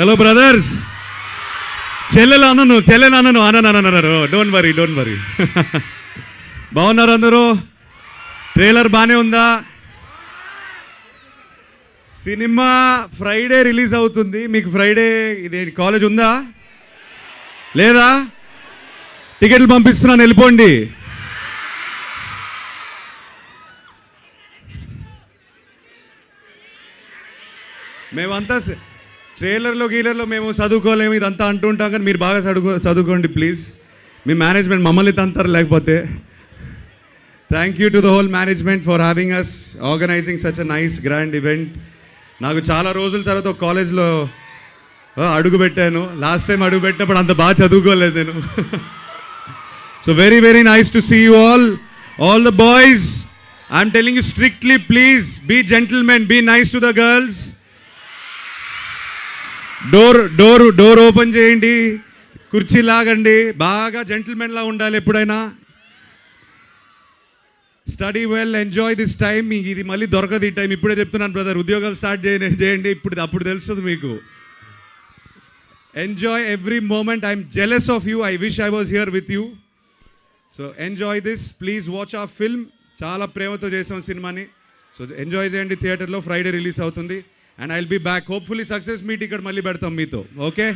Hello brothers. చెల్లెలు అన్నారు. Don't worry. బాగున్నారు అందరూ? ట్రైలర్ బాగానే ఉందా? సినిమా ఫ్రైడే రిలీజ్ అవుతుంది. మీకు ఫ్రైడే ఇదే కాలేజ్ ఉందా లేదా? టికెట్లు పంపిస్తున్నాను, వెళ్ళిపోండి. మేమంతా ట్రైలర్లో గీలర్లో మేము చదువుకోలేము ఇదంతా అంటుంటాం, కానీ మీరు బాగా చదువుకోండి ప్లీజ్. మీ మేనేజ్మెంట్ మమ్మల్ని తంతారు లేకపోతే. Thank you to the whole management for having us, organising such a nice grand event. నాకు చాలా రోజుల తర్వాత ఒక కాలేజ్లో అడుగు పెట్టాను. లాస్ట్ టైం అడుగు పెట్టినప్పుడు అంత బాగా చదువుకోలేదు నేను. So very very nice to see you all the boys. I'm telling you strictly, please be gentlemen, be nice to the girls. Door open చేయండి, కుర్చీ లాగండి, బాగా జెంటిల్మెన్లా ఉండాలి ఎప్పుడైనా. Study well, enjoy this time. మీకు ఇది మళ్ళీ దొరకదు ఈ టైం. ఇప్పుడే చెప్తున్నాను బ్రదర్, ఉద్యోగాలు స్టార్ట్ చేయండి అప్పుడు తెలుస్తుంది మీకు. Enjoy every moment. I'm jealous of you. I wish I was here with you. So enjoy this, please watch ఆ ఫిల్మ్. చాలా ప్రేమతో చేసాం సినిమాని. సో ఎంజాయ్ చేయండి. థియేటర్లో ఫ్రైడే రిలీజ్ అవుతుంది. And I'll be back. Hopefully success meet ఇక్కడ మళ్ళీ పెడతాం మీతో. Okay,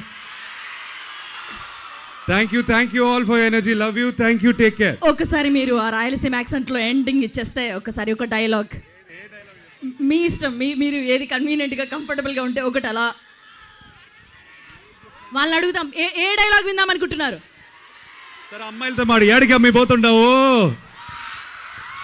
thank you all for energy. Love you. Thank you. Take care. ఒకసారి మీరు ఆ రాయలసీమ యాక్సెంట్లో ఎండింగ్ ఇచ్చేస్తే ఒకసారి ఒక డైలాగ్ మీ ఇష్టం. మీరు ఏది కన్వీనియంట్గా కంఫర్టబుల్గా ఉంటే ఒకటి అలా వాళ్ళని అడుగుతాం. ఏ డైలాగ్ విందాం అనుకుంటున్నారు? సరే, అమ్మాయిలతో మాడి ఏడికి అమ్మి పోతుండవు.